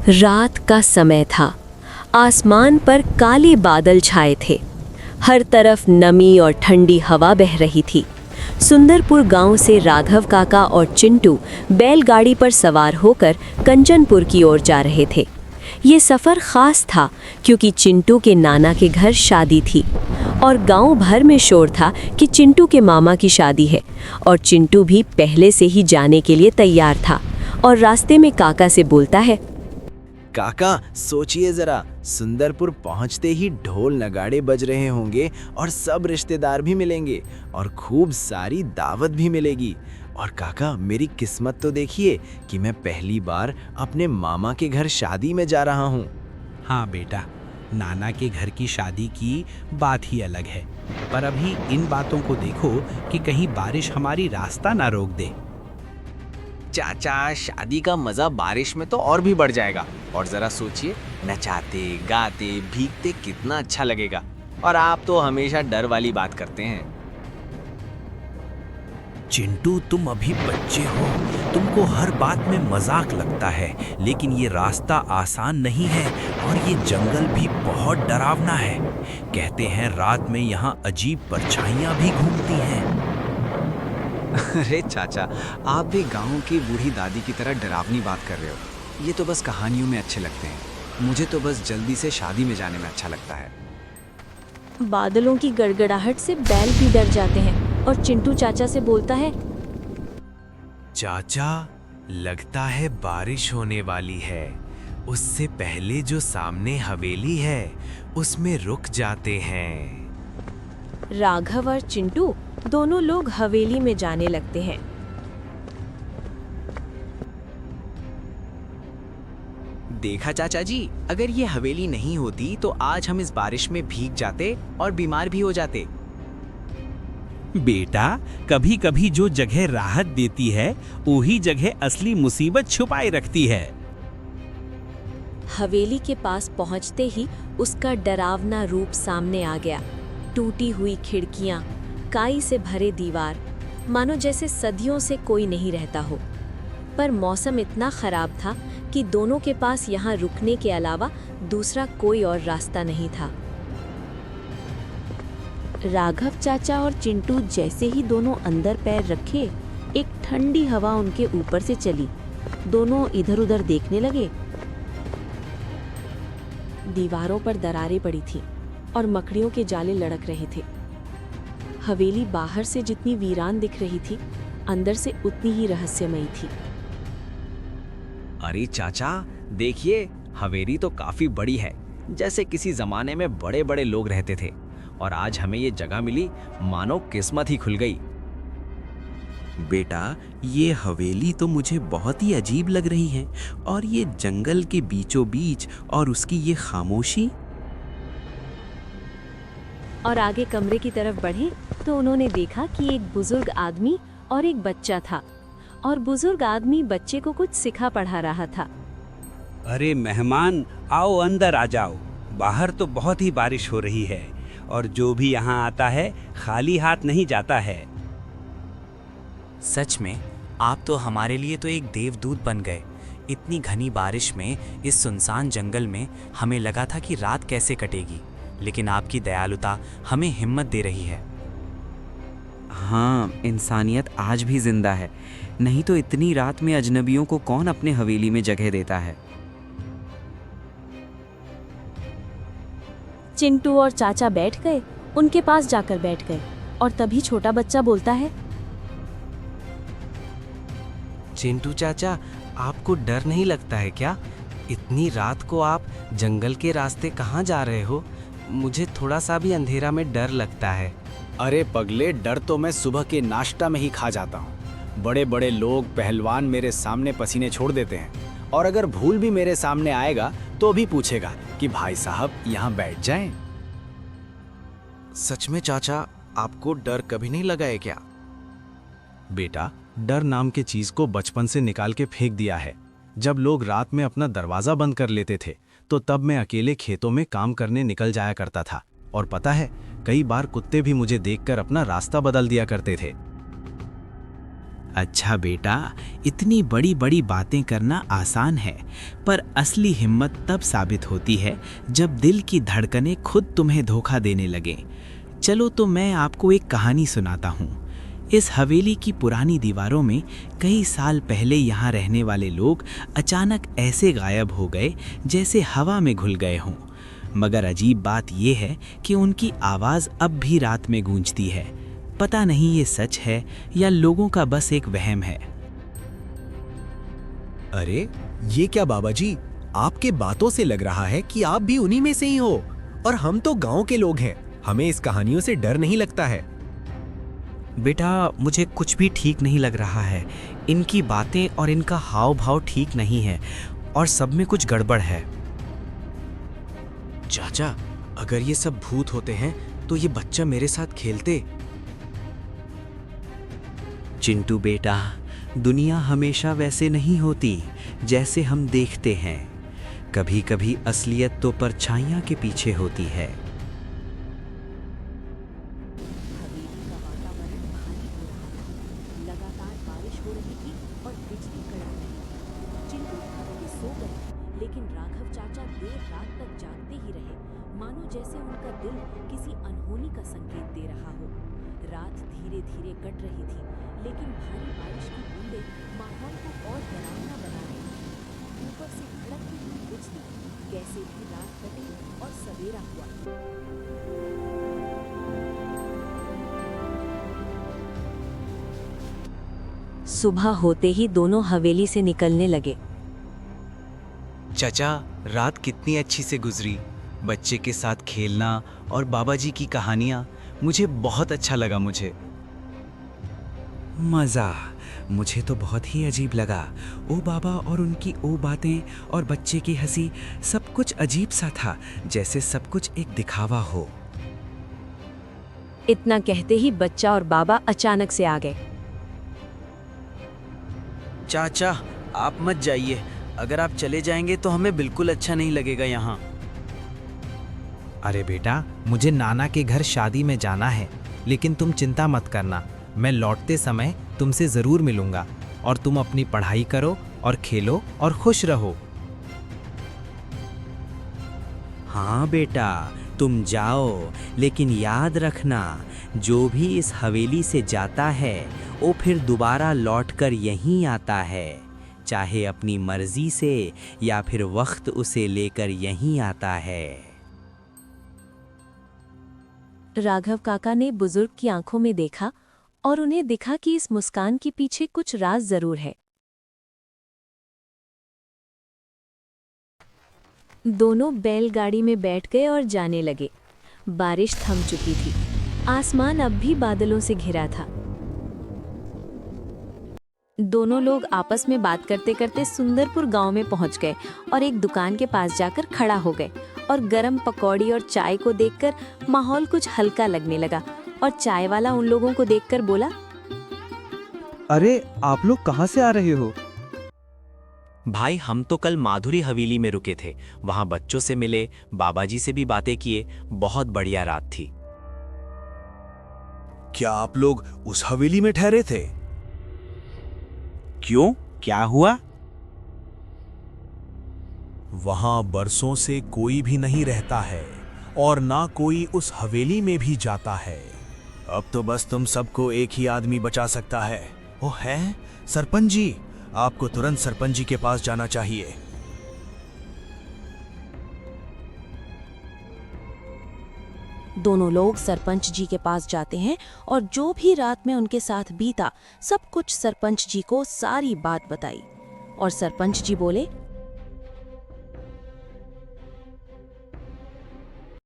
रात का समय था। आसमान पर काले बादल छाए थे। हर तरफ नमी और ठंडी हवा बह रही थी। सुंदरपुर गांव से राघव काका और चिंटू बैलगाड़ी पर सवार होकर कंचनपुर की ओर जा रहे थे। ये सफ़र ख़ास था क्योंकि चिंटू के नाना के घर शादी थी और गांव भर में शोर था कि चिंटू के मामा की शादी है और चिंटू भी पहले से ही जाने के लिए तैयार था और रास्ते में काका से बोलता है, काका सोचिए जरा, सुंदरपुर पहुंचते ही ढोल नगाड़े बज रहे होंगे और सब रिश्तेदार भी मिलेंगे और खूब सारी दावत भी मिलेगी। और काका मेरी किस्मत तो देखिए कि मैं पहली बार अपने मामा के घर शादी में जा रहा हूँ। हाँ बेटा, नाना के घर की शादी की बात ही अलग है, पर अभी इन बातों को देखो कि कहीं बारिश हमारी रास्ता ना रोक दे। चाचा शादी का मजा बारिश में तो और भी बढ़ जाएगा। और जरा सोचिए, नचाते गाते भीगते कितना अच्छा लगेगा। और आप तो हमेशा डर वाली बात करते हैं। चिंटू तुम अभी बच्चे हो, तुमको हर बात में मजाक लगता है, लेकिन ये रास्ता आसान नहीं है और ये जंगल भी बहुत डरावना है। कहते हैं रात में यहाँ अजीब परछाइयाँ भी घूमती हैं। अरे चाचा, आप भी गांव की बूढ़ी दादी की तरह डरावनी बात कर रहे हो। ये तो बस कहानियों में अच्छे लगते हैं। मुझे तो बस जल्दी से शादी में जाने में अच्छा लगता है। बादलों की गड़गड़ाहट से बैल भी डर जाते हैं और चिंटू चाचा से बोलता है, चाचा लगता है बारिश होने वाली है। उससे पहले जो सामने हवेली है उसमें रुक जाते हैं। राघव और चिंटू दोनों लोग हवेली में जाने लगते हैं। देखा चाचा जी, अगर ये हवेली नहीं होती तो आज हम इस बारिश में भीग जाते और बीमार भी हो जाते। बेटा, कभी कभी जो जगह राहत देती है वही जगह असली मुसीबत छुपाए रखती है। हवेली के पास पहुंचते ही उसका डरावना रूप सामने आ गया। टूटी हुई खिड़कियां, काई से भरे दीवार, मानो जैसे सदियों से कोई नहीं रहता हो। पर मौसम इतना खराब था कि दोनों के पास यहाँ रुकने के अलावा दूसरा कोई और रास्ता नहीं था। राघव चाचा और चिंटू जैसे ही दोनों अंदर पैर रखे, एक ठंडी हवा उनके ऊपर से चली। दोनों इधर-उधर देखने लगे। दीवारों पर दरारें पड़ी थीं और मकड़ियों के जाले लड़क रहे थे। हवेली बाहर से जितनी वीरान दिख रही थी, अंदर से उतनी ही रहस्यमयी थी। अरे चाचा देखिए, हवेली तो काफी बड़ी है, जैसे किसी जमाने में बड़े बड़े लोग रहते थे। और आज हमें ये जगह मिली, मानो किस्मत ही खुल गई। बेटा, ये हवेली तो मुझे बहुत ही अजीब लग रही है। और ये जंगल के बीचों बीच और उसकी ये खामोशी। और आगे कमरे की तरफ बढ़े तो उन्होंने देखा कि एक बुजुर्ग आदमी और एक बच्चा था और बुजुर्ग आदमी बच्चे को कुछ सिखा पढ़ा रहा था। अरे मेहमान, आओ अंदर आ जाओ। बाहर तो बहुत ही बारिश हो रही है और जो भी यहाँ आता है खाली हाथ नहीं जाता है। सच में आप तो हमारे लिए तो एक देवदूत बन गए। इतनी घनी बारिश में इस सुनसान जंगल में हमें लगा था कि रात कैसे कटेगी, लेकिन आपकी दयालुता हमें हिम्मत दे रही है। हाँ, इंसानियत आज भी जिंदा है, नहीं तो इतनी रात में अजनबियों को कौन अपने हवेली में जगह देता है। चिंटू और चाचा बैठ गए, उनके पास जाकर बैठ गए और तभी छोटा बच्चा बोलता है, चिंटू चाचा, आपको डर नहीं लगता है क्या? इतनी रात को आप जंगल के रास्ते कहाँ जा रहे हो? मुझे थोड़ा सा भी अंधेरा में डर लगता है। अरे पगले, डर तो मैं सुबह के नाश्ता में ही खा जाता हूँ। बड़े बड़े लोग, पहलवान मेरे सामने पसीने छोड़ देते हैं और अगर भूल भी मेरे सामने आएगा तो भी पूछेगा कि भाई साहब यहाँ बैठ जाएं। सच में चाचा, आपको डर कभी नहीं लगा है क्या? बेटा, डर नाम के चीज को बचपन से निकाल के फेंक दिया है। जब लोग रात में अपना दरवाजा बंद कर लेते थे तो तब मैं अकेले खेतों में काम करने निकल जाया करता था। और पता है, कई बार कुत्ते भी मुझे देखकर अपना रास्ता बदल दिया करते थे। अच्छा बेटा, इतनी बड़ी बड़ी बातें करना आसान है, पर असली हिम्मत तब साबित होती है जब दिल की धड़कनें खुद तुम्हें धोखा देने लगें। चलो तो मैं आपको एक कहानी सुनाता हूँ। इस हवेली की पुरानी दीवारों में कई साल पहले यहाँ रहने वाले लोग अचानक ऐसे गायब हो गए जैसे हवा में घुल गए हों। मगर अजीब बात यह है कि उनकी आवाज़ अब भी रात में गूंजती है। पता नहीं ये सच है या लोगों का बस एक वहम है। अरे ये क्या बाबा जी, आपके बातों से लग रहा है कि आप भी उन्हीं में से ही हो। और हम तो गांव के लोग हैं, हमें इस कहानियों से डर नहीं लगता है। बेटा, मुझे कुछ भी ठीक नहीं लग रहा है। इनकी बातें और इनका हाव भाव ठीक नहीं है और सब में कुछ गड़बड़ है। चाचा, अगर ये सब भूत होते हैं तो ये बच्चा मेरे साथ खेलते। चिंटू बेटा, दुनिया हमेशा वैसे नहीं होती जैसे हम देखते हैं। कभी कभी असलियत तो परछाइयां के पीछे होती है। लगातार बारिश हो रही थी और बिजली कड़क रही थी। चिंटू थक के सो गए, लेकिन राघव चाचा देर रात तक जागते ही रहे, मानो जैसे उनका दिल किसी अनहोनी का संकेत दे रहा हो। रात धीरे धीरे कट रही थी, लेकिन भारी बारिश की बूंदें माहौल को और डरावना बना रही थी। ऊपर से कड़कती हुई बिजली, कैसे भी रात कटी और सवेरा हुआ। सुबह होते ही दोनों हवेली से निकलने लगे। चाचा, रात कितनी अच्छी से गुजरी। बच्चे के साथ खेलना और बाबा जी की कहानियाँ, मुझे बहुत अच्छा लगा। मज़ा, मुझे तो बहुत ही अजीब लगा। ओ बाबा और उनकी ओ बातें और बच्चे की हंसी, सब कुछ अजीब सा था, जैसे सब कुछ एक दिखावा हो। इतना कहते ही बच्चा और बाबा अचानक से आ गए। चाचा, आप मत जाइए। अगर आप चले जाएंगे तो हमें बिल्कुल अच्छा नहीं लगेगा यहाँ। अरे बेटा, मुझे नाना के घर शादी में जाना है, लेकिन तुम चिंता मत करना, मैं लौटते समय तुमसे ज़रूर मिलूंगा। और तुम अपनी पढ़ाई करो और खेलो और खुश रहो। हाँ बेटा, तुम जाओ, लेकिन याद रखना, जो भी इस हवेली से जाता है वो फिर दोबारा लौटकर यहीं आता है, चाहे अपनी मर्जी से या फिर वक्त उसे लेकर यहीं आता है। राघव काका ने बुजुर्ग की आंखों में देखा और उन्हें दिखा कि इस मुस्कान के पीछे कुछ राज जरूर है। दोनों बैलगाड़ी में बैठ गए और जाने लगे। बारिश थम चुकी थी, आसमान अब भी बादलों से घिरा था। दोनों लोग आपस में बात करते करते सुंदरपुर गांव में पहुंच गए और एक दुकान के पास जाकर खड़ा हो गए। और गरम पकौड़ी और चाय को देखकर माहौल कुछ हल्का लगने लगा। और चाय वाला उन लोगों को देखकर बोला, अरे आप लोग कहाँ से आ रहे हो? भाई, हम तो कल माधुरी हवेली में रुके थे, वहां बच्चों से मिले, बाबा जी से भी बातें किए। बहुत बढ़िया रात थी। क्या आप लोग उस हवेली में ठहरे थे? क्यों, क्या हुआ? वहां बरसों से कोई भी नहीं रहता है और ना कोई उस हवेली में भी जाता है। अब तो बस तुम सबको एक ही आदमी बचा सकता है। वो है सरपंच जी। आपको तुरंत सरपंच जी के पास जाना चाहिए। दोनों लोग सरपंच जी के पास जाते हैं और जो भी रात में उनके साथ बीता सब कुछ सरपंच जी को सारी बात बताई। और सरपंच जी बोले,